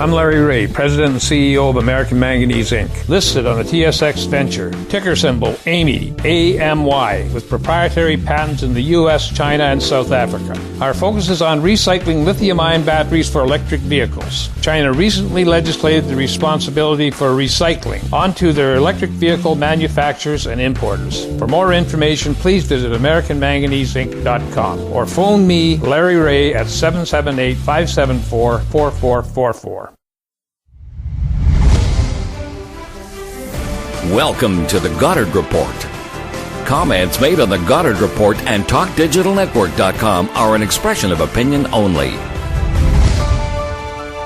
I'm Larry Ray, President and CEO of American Manganese, Inc., listed on the TSX Venture, ticker symbol AMY, A-M-Y, with proprietary patents in the U.S., China, and South Africa. Our focus is on recycling lithium-ion batteries for electric vehicles. China recently legislated the responsibility for recycling onto their electric vehicle manufacturers and importers. For more information, please visit AmericanManganeseInc.com or phone me, Larry Ray, at 778-574-4444. Welcome to the Goddard Report. Comments made on the Goddard Report and TalkDigitalNetwork.com are an expression of opinion only.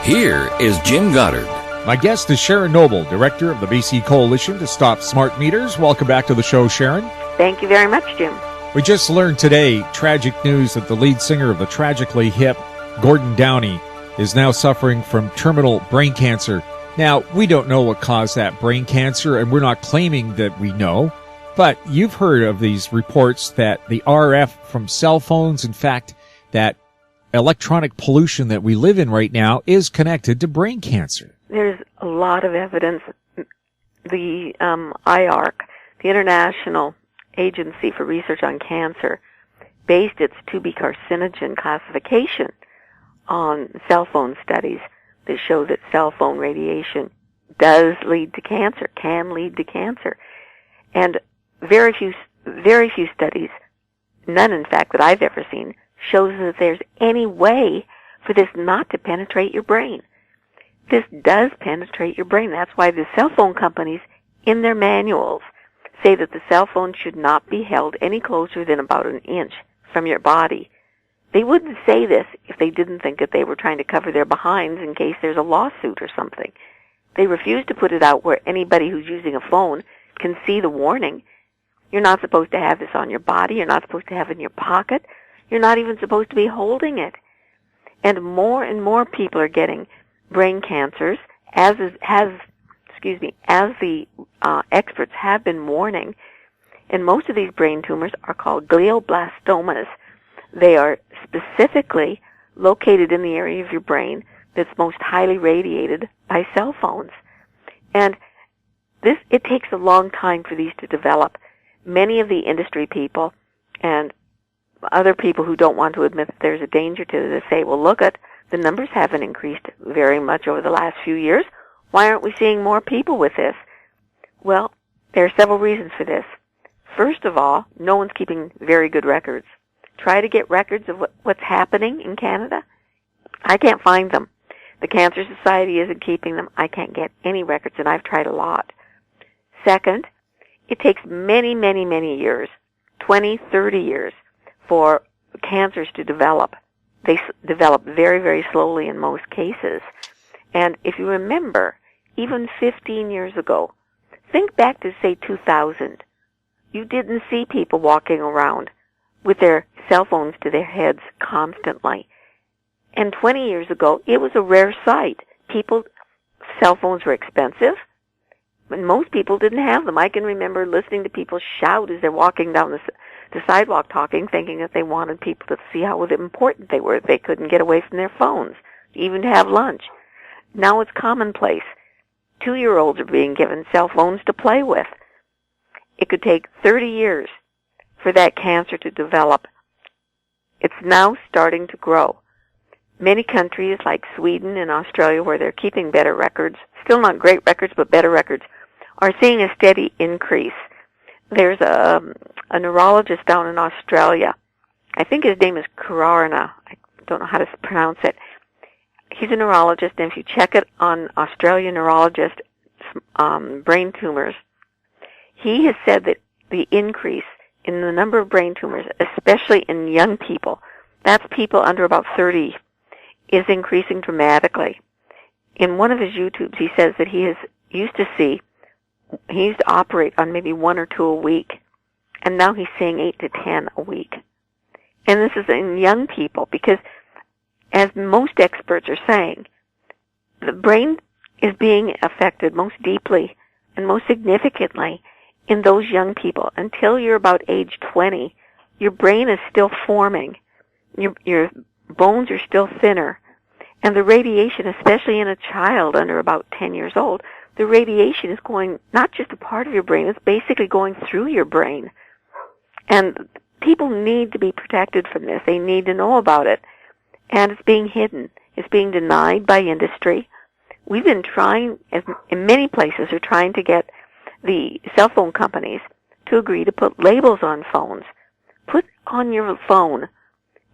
Here is Jim Goddard. My guest is Sharon Noble, Director of the BC Coalition to Stop Smart Meters. Welcome back to the show, Sharon. Thank you very much, Jim. We just learned today tragic news that the lead singer of the Tragically Hip, Gordon Downie, is now suffering from terminal brain cancer. Now, we don't know what caused that brain cancer, and we're not claiming that we know, but you've heard of these reports that the RF from cell phones, in fact, that electronic pollution that we live in right now is connected to brain cancer. There's a lot of evidence. The IARC, the International Agency for Research on Cancer, based its to-be carcinogen classification on cell phone studies that show that cell phone radiation does lead to cancer, can lead to cancer. And very few studies, none in fact that I've ever seen, shows that there's any way for this not to penetrate your brain. This does penetrate your brain. That's why the cell phone companies, in their manuals, say that the cell phone should not be held any closer than about an inch from your body. They wouldn't say this if they didn't think that they were trying to cover their behinds in case there's a lawsuit or something. They refuse to put it out where anybody who's using a phone can see the warning. You're not supposed to have this on your body. You're not supposed to have it in your pocket. You're not even supposed to be holding it. And more people are getting brain cancers, as the experts have been warning. And most of these brain tumors are called glioblastomas. They are specifically located in the area of your brain that's most highly radiated by cell phones. And it takes a long time for these to develop. Many of the industry people and other people who don't want to admit that there's a danger to this say, well, look at, the numbers haven't increased very much over the last few years. Why aren't we seeing more people with this? Well, there are several reasons for this. First of all, no one's keeping very good records. Try to get records of what's happening in Canada. I can't find them. The Cancer Society isn't keeping them. I can't get any records, and I've tried a lot. Second, it takes many, many, many years, 20, 30 years, for cancers to develop. They develop very, very slowly in most cases. And if you remember, even 15 years ago, think back to, say, 2000. You didn't see people walking around with their cell phones to their heads constantly. And 20 years ago, it was a rare sight. Cell phones were expensive, and most people didn't have them. I can remember listening to people shout as they're walking down the sidewalk talking, thinking that they wanted people to see how important they were if they couldn't get away from their phones, even to have lunch. Now it's commonplace. 2-year-olds are being given cell phones to play with. It could take 30 years for that cancer to develop. It's now starting to grow. Many countries like Sweden and Australia, where they're keeping better records, still not great records, but better records, are seeing a steady increase. There's a neurologist down in Australia. I think his name is Kararna. I don't know how to pronounce it. He's a neurologist, and if you check it on Australian neurologist brain tumors, he has said that the increase in the number of brain tumors, especially in young people, that's people under about 30, is increasing dramatically. In one of his YouTubes, he says that he used to operate on maybe 1 or 2 a week, and now he's seeing 8 to 10 a week. And this is in young people, because as most experts are saying, the brain is being affected most deeply and most significantly in those young people. Until you're about age 20, your brain is still forming. Your bones are still thinner. And the radiation, especially in a child under about 10 years old, the radiation is going not just a part of your brain, it's basically going through your brain. And people need to be protected from this. They need to know about it. And it's being hidden. It's being denied by industry. We've been trying, in many places, are trying to get the cell phone companies to agree to put labels on phones. Put on your phone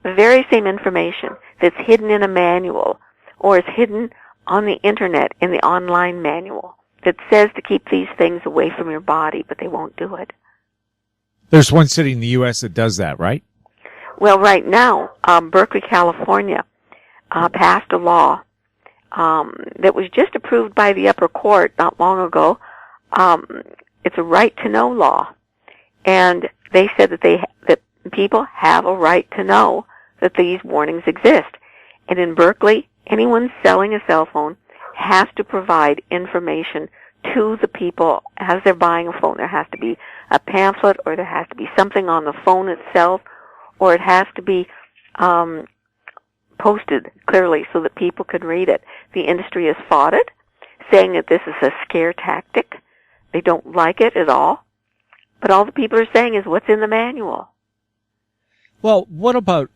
the very same information that's hidden in a manual or is hidden on the internet in the online manual that says to keep these things away from your body, but they won't do it. There's one city in the U.S. that does that, right? Well, right now, Berkeley, California, passed a law that was just approved by the upper court not long ago. It's a right-to-know law. And they said that people have a right to know that these warnings exist. And in Berkeley, anyone selling a cell phone has to provide information to the people as they're buying a phone. There has to be a pamphlet, or there has to be something on the phone itself, or it has to be posted clearly so that people could read it. The industry has fought it, saying that this is a scare tactic. They don't like it at all. But all the people are saying is what's in the manual. Well, what about,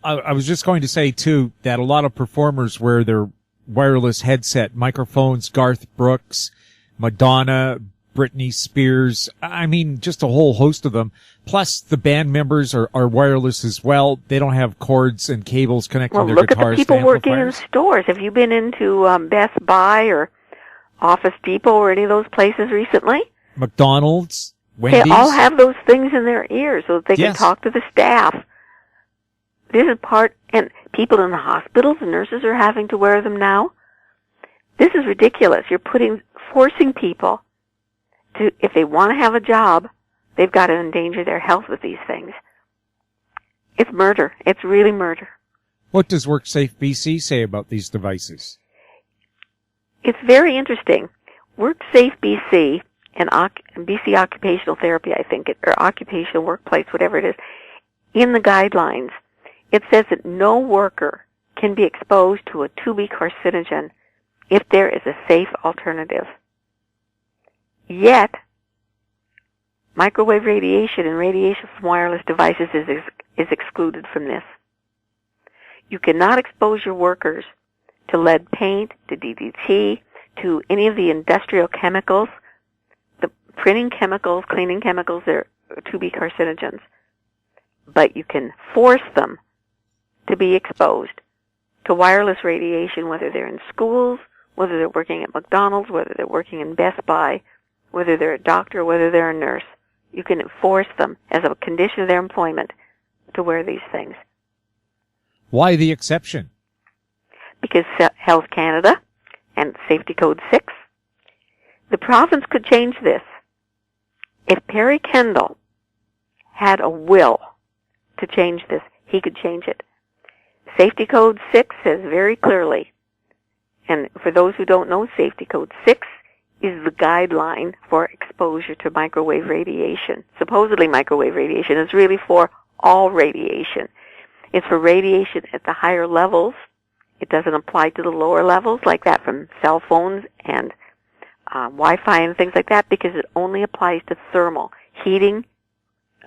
I was just going to say, too, that a lot of performers wear their wireless headset microphones, Garth Brooks, Madonna, Britney Spears, I mean, just a whole host of them. Plus, the band members are wireless as well. They don't have cords and cables connecting their guitars to amplifiers. Well, look at the people working in stores. Have you been into Best Buy or Office Depot or any of those places recently? McDonald's, Wendy's. They all have those things in their ears so that they can talk to the staff. This is part, and people in the hospitals and nurses are having to wear them now. This is ridiculous. You're forcing people to, if they want to have a job, they've got to endanger their health with these things. It's murder. It's really murder. What does WorkSafe BC say about these devices? It's very interesting. WorkSafe BC and BC Occupational Therapy, I think, or Occupational Workplace, whatever it is, in the guidelines, it says that no worker can be exposed to a 2B carcinogen if there is a safe alternative. Yet, microwave radiation and radiation from wireless devices is excluded from this. You cannot expose your workers to lead paint, to DDT, to any of the industrial chemicals, the printing chemicals, cleaning chemicals, they're 2B carcinogens. But you can force them to be exposed to wireless radiation, whether they're in schools, whether they're working at McDonald's, whether they're working in Best Buy, whether they're a doctor, whether they're a nurse. You can force them as a condition of their employment to wear these things. Why the exception? Because Health Canada and Safety Code 6, the province could change this. If Perry Kendall had a will to change this, he could change it. Safety Code 6 says very clearly, and for those who don't know, Safety Code 6 is the guideline for exposure to microwave radiation. Supposedly microwave radiation is really for all radiation. It's for radiation at the higher levels. It doesn't apply to the lower levels like that from cell phones and Wi-Fi and things like that, because it only applies to thermal heating,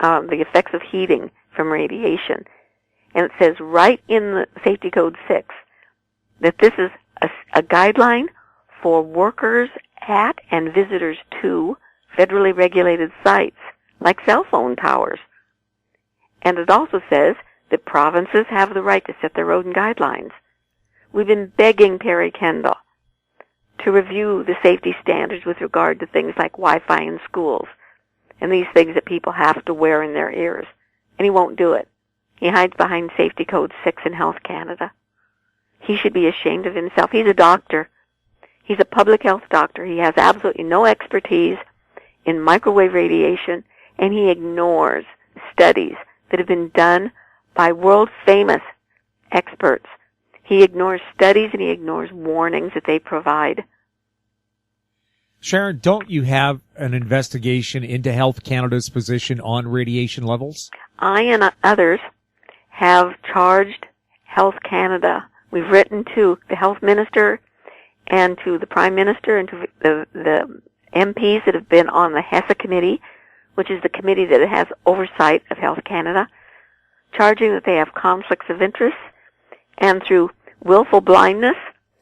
the effects of heating from radiation. And it says right in the Safety Code 6 that this is a guideline for workers at and visitors to federally regulated sites like cell phone towers. And it also says that provinces have the right to set their own guidelines. We've been begging Perry Kendall to review the safety standards with regard to things like Wi-Fi in schools and these things that people have to wear in their ears. And he won't do it. He hides behind Safety Code 6 in Health Canada. He should be ashamed of himself. He's a doctor. He's a public health doctor. He has absolutely no expertise in microwave radiation, and he ignores studies that have been done by world-famous experts. He ignores studies and he ignores warnings that they provide. Sharon, don't you have an investigation into Health Canada's position on radiation levels? I and others have charged Health Canada We've written to the health minister and to the prime minister and to the MPs that have been on the HESA committee, which is the committee that has oversight of Health Canada, charging that they have conflicts of interest, and through willful blindness,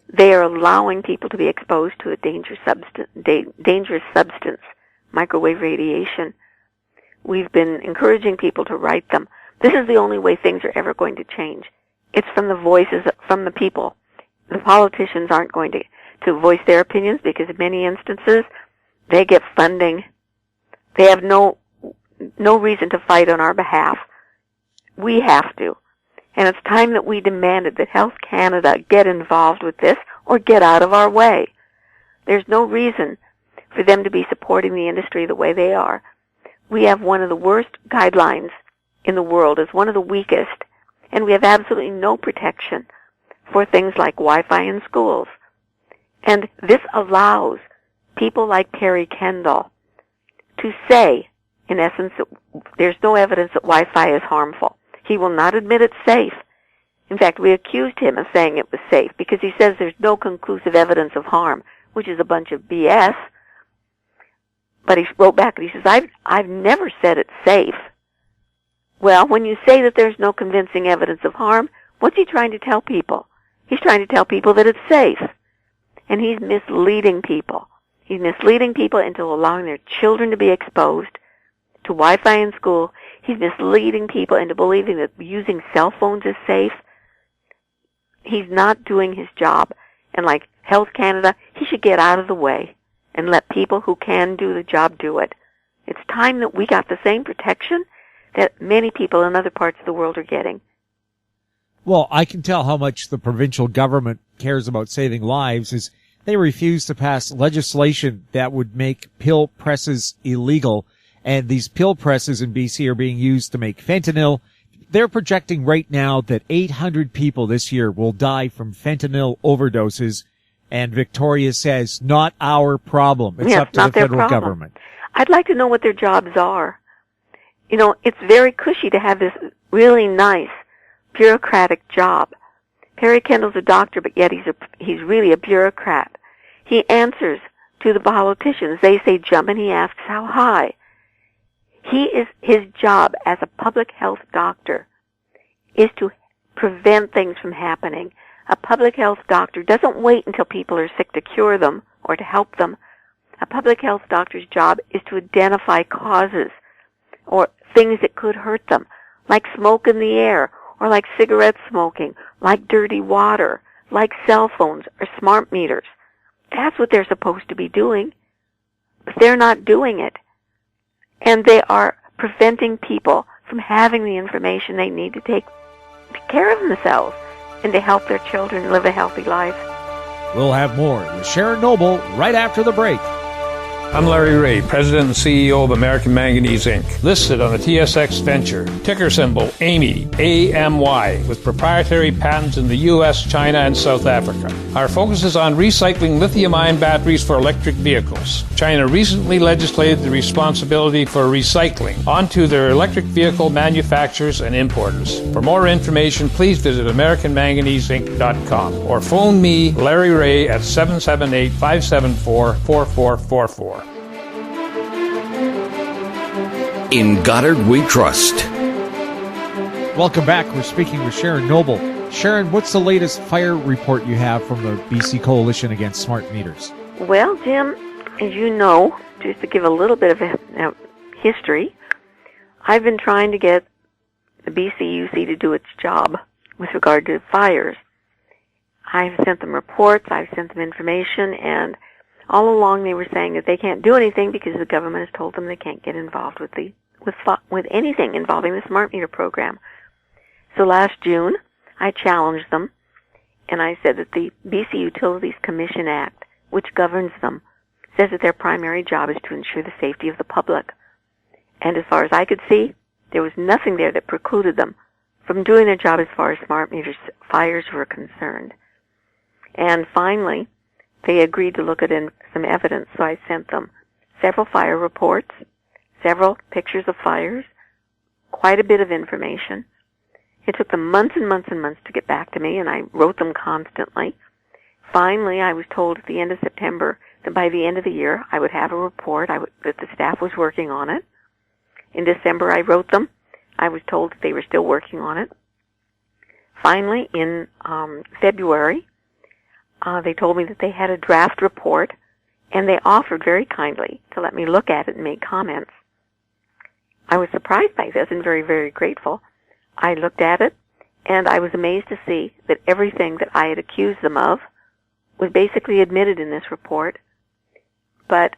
they are allowing people to be exposed to a dangerous substance, microwave radiation. We've been encouraging people to write them. This is the only way things are ever going to change. It's from the voices from the people. The politicians aren't going to voice their opinions because in many instances they get funding. They have no reason to fight on our behalf. We have to. And it's time that we demanded that Health Canada get involved with this or get out of our way. There's no reason for them to be supporting the industry the way they are. We have one of the worst guidelines in the world, is one of the weakest, and we have absolutely no protection for things like Wi-Fi in schools. And this allows people like Perry Kendall to say, in essence, that there's no evidence that Wi-Fi is harmful. He will not admit it's safe. In fact, we accused him of saying it was safe because he says there's no conclusive evidence of harm, which is a bunch of BS. But he wrote back and he says, I've never said it's safe. Well, when you say that there's no convincing evidence of harm, what's he trying to tell people? He's trying to tell people that it's safe. And he's misleading people. He's misleading people into allowing their children to be exposed to Wi-Fi in school. He's misleading people into believing that using cell phones is safe. He's not doing his job. And like Health Canada, he should get out of the way and let people who can do the job do it. It's time that we got the same protection that many people in other parts of the world are getting. Well, I can tell how much the provincial government cares about saving lives is they refuse to pass legislation that would make pill presses illegal. And these pill presses in BC are being used to make fentanyl. They're projecting right now that 800 people this year will die from fentanyl overdoses. And Victoria says, not our problem. It's up to the federal government. I'd like to know what their jobs are. You know, it's very cushy to have this really nice bureaucratic job. Perry Kendall's a doctor, but yet he's really a bureaucrat. He answers to the politicians. They say jump, and he asks how high. His job as a public health doctor is to prevent things from happening. A public health doctor doesn't wait until people are sick to cure them or to help them. A public health doctor's job is to identify causes or things that could hurt them, like smoke in the air, or like cigarette smoking, like dirty water, like cell phones or smart meters. That's what they're supposed to be doing. But they're not doing it. And they are preventing people from having the information they need to take care of themselves and to help their children live a healthy life. We'll have more with Sharon Noble right after the break. I'm Larry Ray, President and CEO of American Manganese, Inc., listed on the TSX Venture, ticker symbol AMY, A-M-Y, with proprietary patents in the U.S., China, and South Africa. Our focus is on recycling lithium-ion batteries for electric vehicles. China recently legislated the responsibility for recycling onto their electric vehicle manufacturers and importers. For more information, please visit AmericanManganeseInc.com or phone me, Larry Ray, at 778-574-4444. In Goddard we trust. Welcome back. We're speaking with Sharon Noble. Sharon, what's the latest fire report you have from the BC Coalition Against Smart Meters? Well, Jim, as you know, just to give a little bit of a history, I've been trying to get the BCUC to do its job with regard to fires. I've sent them reports, I've sent them information, and all along they were saying that they can't do anything because the government has told them they can't get involved with anything involving the smart meter program. So last June, I challenged them, and I said that the BC Utilities Commission Act, which governs them, says that their primary job is to ensure the safety of the public. And as far as I could see, there was nothing there that precluded them from doing their job as far as smart meters fires were concerned. And finally, they agreed to look at some evidence, so I sent them several fire reports, several pictures of fires, quite a bit of information, It took them months and months and months to get back to me, and I wrote them constantly. Finally, I was told at the end of September that by the end of the year I would have a report, that the staff was working on it. In December, I wrote them. I was told that they were still working on it. Finally, in February, they told me that they had a draft report, and they offered very kindly to let me look at it and make comments. I was surprised by this and very, very grateful. I looked at it, and I was amazed to see that everything that I had accused them of was basically admitted in this report, but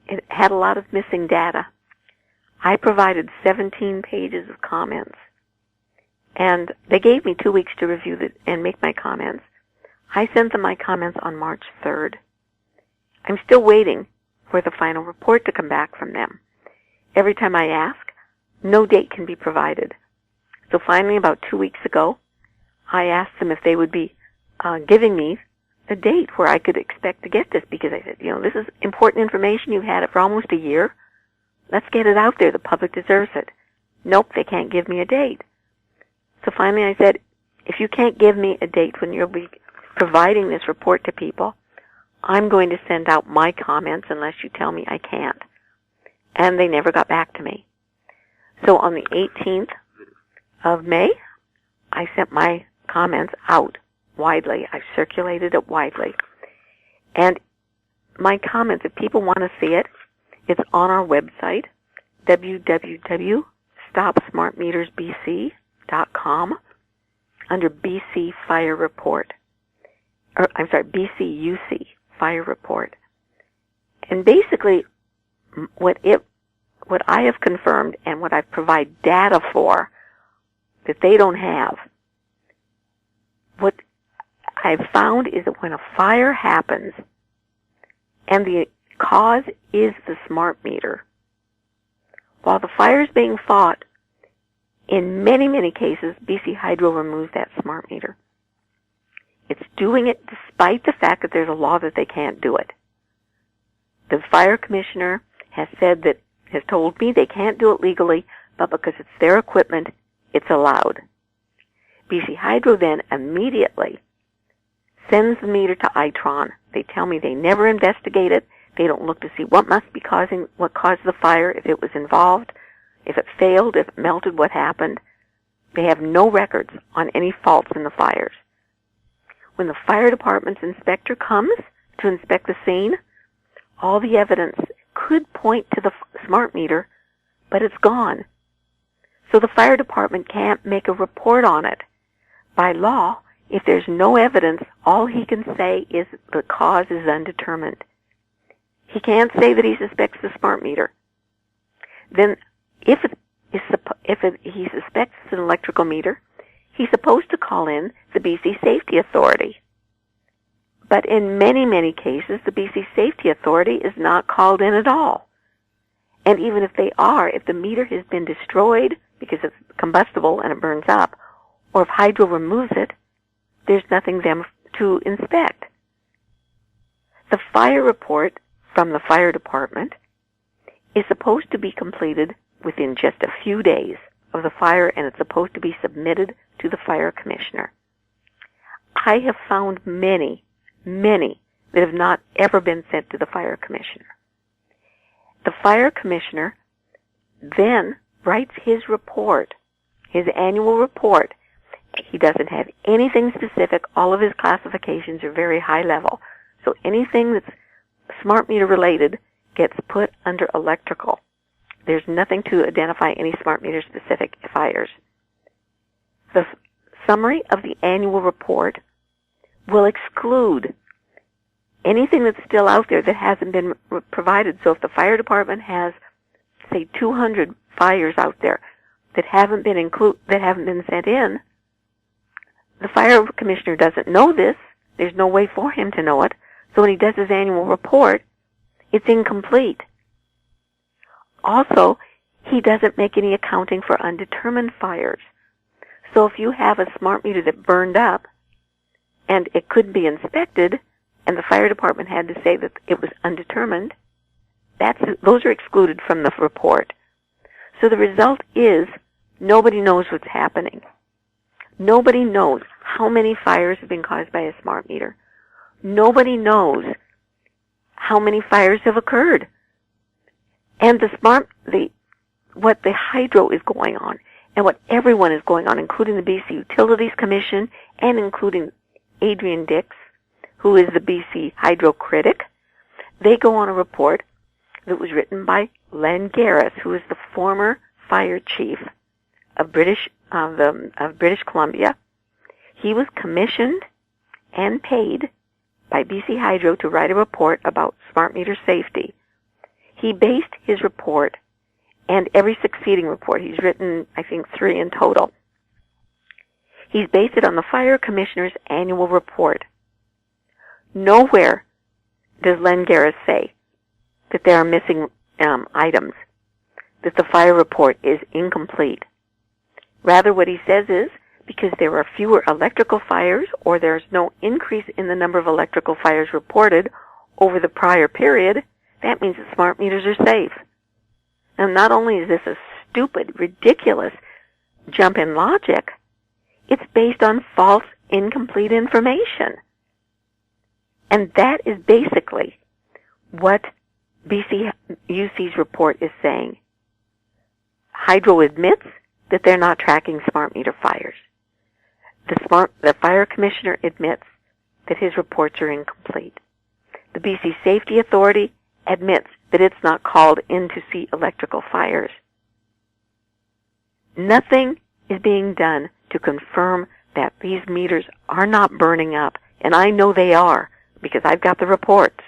it had a lot of missing data. I provided 17 pages of comments, and they gave me 2 weeks to review it and make my comments. I sent them my comments on March 3rd. I'm still waiting for the final report to come back from them. Every time I ask, no date can be provided. So finally, about 2 weeks ago, I asked them if they would be giving me a date where I could expect to get this, because I said, this is important information. You've had it for almost a year. Let's get it out there. The public deserves it. Nope, they can't give me a date. So finally I said, if you can't give me a date when you'll be providing this report to people, I'm going to send out my comments unless you tell me I can't. And they never got back to me. So on the 18th of May, I sent my comments out widely. I circulated it widely. And my comments, if people want to see it, it's on our website, www.stopsmartmetersbc.com, under BC Fire Report. BCUC Fire Report. And basically, what I have confirmed and what I provide data for that they don't have, what I've found is that when a fire happens and the cause is the smart meter, while the fire is being fought, in many, many cases, BC Hydro removes that smart meter. It's doing it despite the fact that there's a law that they can't do it. The fire commissioner has told me they can't do it legally, but because it's their equipment, it's allowed. BC Hydro then immediately sends the meter to Itron. They tell me they never investigate it. They don't look to see what caused the fire, if it was involved, if it failed, if it melted, what happened. They have no records on any faults in the fires. When the fire department's inspector comes to inspect the scene, all the evidence could point to the smart meter, but it's gone. So the fire department can't make a report on it. By law, if there's no evidence, all he can say is the cause is undetermined. He can't say that he suspects the smart meter. Then, if he suspects an electrical meter, he's supposed to call in the BC Safety Authority. But in many, many cases, the BC Safety Authority is not called in at all. And even if they are, if the meter has been destroyed because it's combustible and it burns up, or if Hydro removes it, there's nothing them to inspect. The fire report from the fire department is supposed to be completed within just a few days of the fire, and it's supposed to be submitted to the fire commissioner. I have found many, many that have not ever been sent to the fire commissioner. The fire commissioner then writes his report, his annual report. He doesn't have anything specific. All of his classifications are very high level. So anything that's smart meter related gets put under electrical. There's nothing to identify any smart meter specific fires. The summary of the annual report will exclude anything that's still out there that hasn't been provided. So if the fire department has, say, 200 fires out there that haven't been sent in, the fire commissioner doesn't know this. There's no way for him to know it. So when he does his annual report, it's incomplete. Also, he doesn't make any accounting for undetermined fires. So if you have a smart meter that burned up and it couldn't be inspected, and the fire department had to say that it was undetermined, those are excluded from the report. So the result is nobody knows what's happening. Nobody knows how many fires have been caused by a smart meter. Nobody knows how many fires have occurred. And what the hydro is going on, and what everyone is going on, including the BC Utilities Commission, and including Adrian Dix, who is the BC Hydro critic, they go on a report that was written by Len Garris, who is the former fire chief of British Columbia. He was commissioned and paid by BC Hydro to write a report about smart meter safety. He based his report and every succeeding report, he's written, I think, 3 in total. He's based it on the Fire Commissioner's annual report. Nowhere does Len Garris say that there are missing items, that the fire report is incomplete. Rather, what he says is, because there are fewer electrical fires, or there's no increase in the number of electrical fires reported over the prior period, that means that smart meters are safe. And not only is this a stupid, ridiculous jump in logic, it's based on false, incomplete information. And that is basically what BCUC's report is saying. Hydro admits that they're not tracking smart meter fires. The fire commissioner admits that his reports are incomplete. The BC Safety Authority admits that it's not called in to see electrical fires. Nothing is being done to confirm that these meters are not burning up, and I know they are because I've got the reports.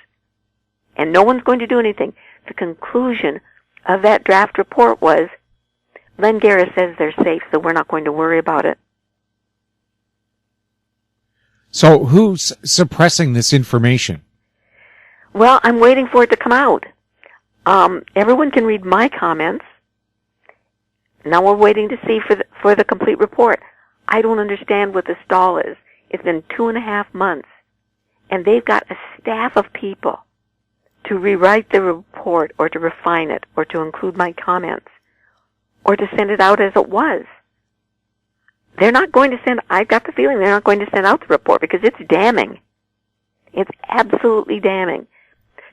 And no one's going to do anything. The conclusion of that draft report was, Len Garris says they're safe, so we're not going to worry about it. So who's suppressing this information? Well, I'm waiting for it to come out. Everyone can read my comments. Now we're waiting to see for the complete report. I don't understand what the stall is. It's been 2.5 months, and they've got a staff of people to rewrite the report or to refine it or to include my comments or to send it out as it was. They're not going to send, I've got the feeling they're not going to send out the report because it's damning. It's absolutely damning.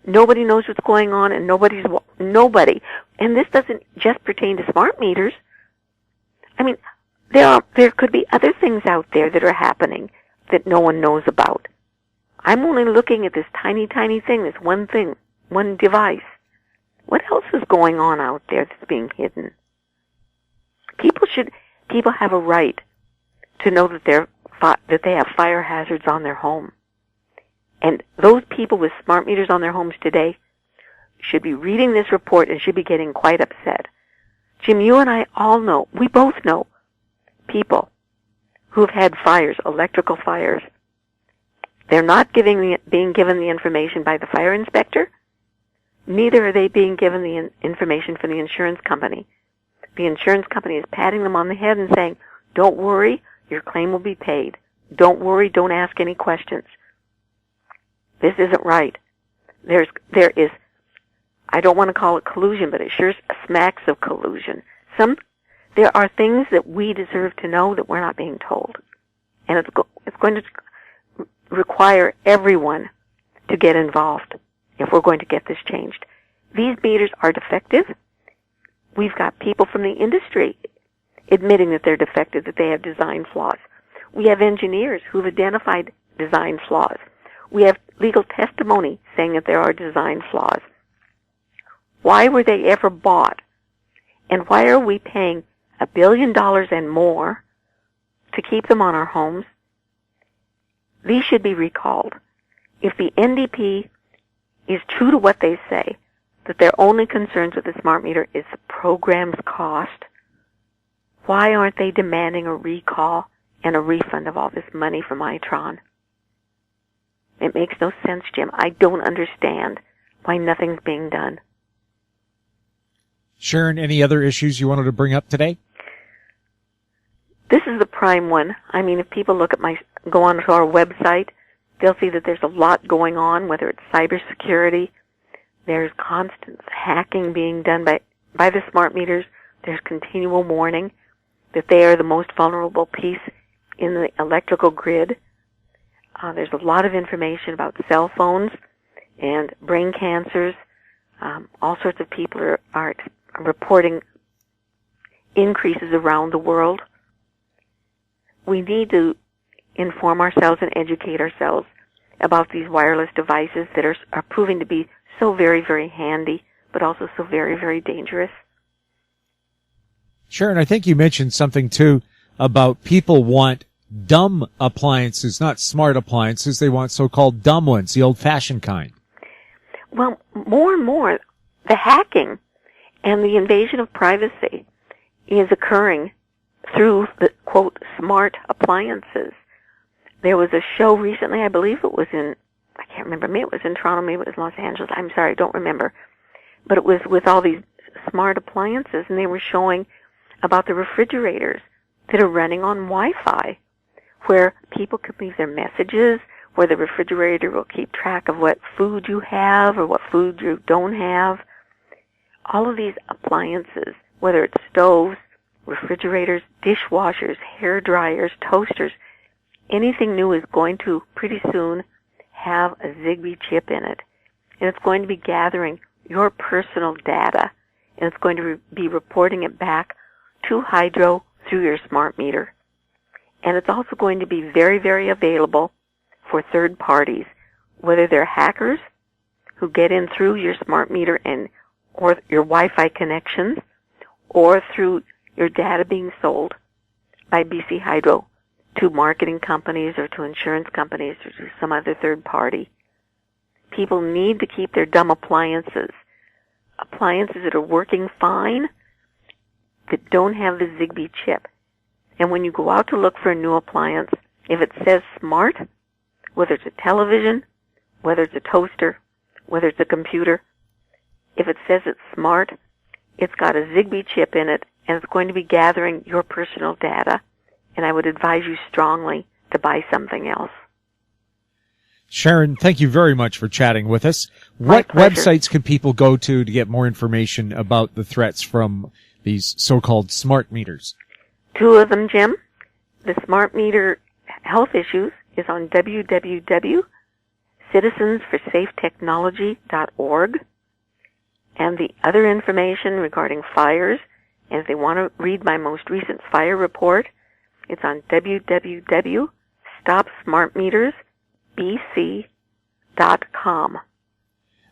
Nobody knows what's going on, and nobody. And this doesn't just pertain to smart meters. I mean, there could be other things out there that are happening that no one knows about. I'm only looking at this tiny, tiny thing, this one thing, one device. What else is going on out there that's being hidden? People have a right to know that they have fire hazards on their home. And those people with smart meters on their homes today should be reading this report and should be getting quite upset. Jim, you and I all know, we both know, people who have had fires, electrical fires. They're not being given the information by the fire inspector. Neither are they being given the information from the insurance company. The insurance company is patting them on the head and saying, don't worry, your claim will be paid. Don't worry, don't ask any questions. This isn't right. There is, I don't want to call it collusion, but it sure smacks of collusion. There are things that we deserve to know that we're not being told. And it's going to require everyone to get involved if we're going to get this changed. These meters are defective. We've got people from the industry admitting that they're defective, that they have design flaws. We have engineers who've identified design flaws. We have legal testimony saying that there are design flaws. Why were they ever bought? And why are we paying $1 billion and more to keep them on our homes? These should be recalled. If the NDP is true to what they say, that their only concerns with the smart meter is the program's cost, why aren't they demanding a recall and a refund of all this money from Itron? It makes no sense, Jim. I don't understand why nothing's being done. Sharon, any other issues you wanted to bring up today? This is the prime one. I mean, if people go on to our website, they'll see that there's a lot going on, whether it's cybersecurity, there's constant hacking being done by the smart meters, there's continual warning that they are the most vulnerable piece in the electrical grid. There's a lot of information about cell phones and brain cancers. All sorts of people are reporting increases around the world. We need to inform ourselves and educate ourselves about these wireless devices that are proving to be so very, very handy, but also so very, very dangerous. Sharon, I think you mentioned something too about people want dumb appliances, not smart appliances. They want so-called dumb ones, the old-fashioned kind. Well, more and more, the hacking and the invasion of privacy is occurring through the, quote, smart appliances. There was a show recently, I believe it was I can't remember, maybe it was in Toronto, maybe it was Los Angeles, I'm sorry, I don't remember. But it was with all these smart appliances, and they were showing about the refrigerators that are running on Wi-Fi, where people can leave their messages, where the refrigerator will keep track of what food you have or what food you don't have. All of these appliances, whether it's stoves, refrigerators, dishwashers, hair dryers, toasters, anything new is going to pretty soon have a Zigbee chip in it. And it's going to be gathering your personal data, and it's going to be reporting it back to Hydro through your smart meter. And it's also going to be very, very available for third parties, whether they're hackers who get in through your smart meter or your Wi-Fi connections, or through your data being sold by BC Hydro to marketing companies or to insurance companies or to some other third party. People need to keep their dumb appliances that are working fine, that don't have the Zigbee chip. And when you go out to look for a new appliance, if it says smart, whether it's a television, whether it's a toaster, whether it's a computer, if it says it's smart, it's got a Zigbee chip in it, and it's going to be gathering your personal data. And I would advise you strongly to buy something else. Sharon, thank you very much for chatting with us. What websites can people go to get more information about the threats from these so-called smart meters? Two of them, Jim. The smart meter health issues is on www.citizensforsafetechnology.org. And the other information regarding fires, and if they want to read my most recent fire report, it's on www.stopsmartmetersbc.com.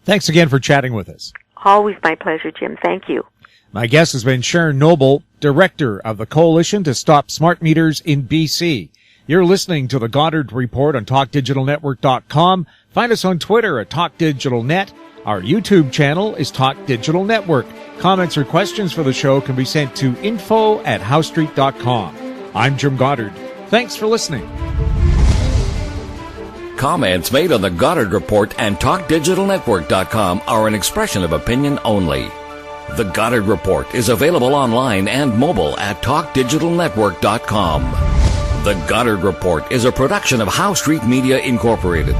Thanks again for chatting with us. Always my pleasure, Jim. Thank you. My guest has been Sharon Noble, Director of the Coalition to Stop Smart Meters in BC. You're listening to the Goddard Report on TalkDigitalNetwork.com. Find us on Twitter at TalkDigitalNet. Our YouTube channel is Talk Digital Network. Comments or questions for the show can be sent to info@howstreet.com. I'm Jim Goddard. Thanks for listening. Comments made on the Goddard Report and TalkDigitalNetwork.com are an expression of opinion only. The Goddard Report is available online and mobile at TalkDigitalNetwork.com. The Goddard Report is a production of How Street Media Incorporated.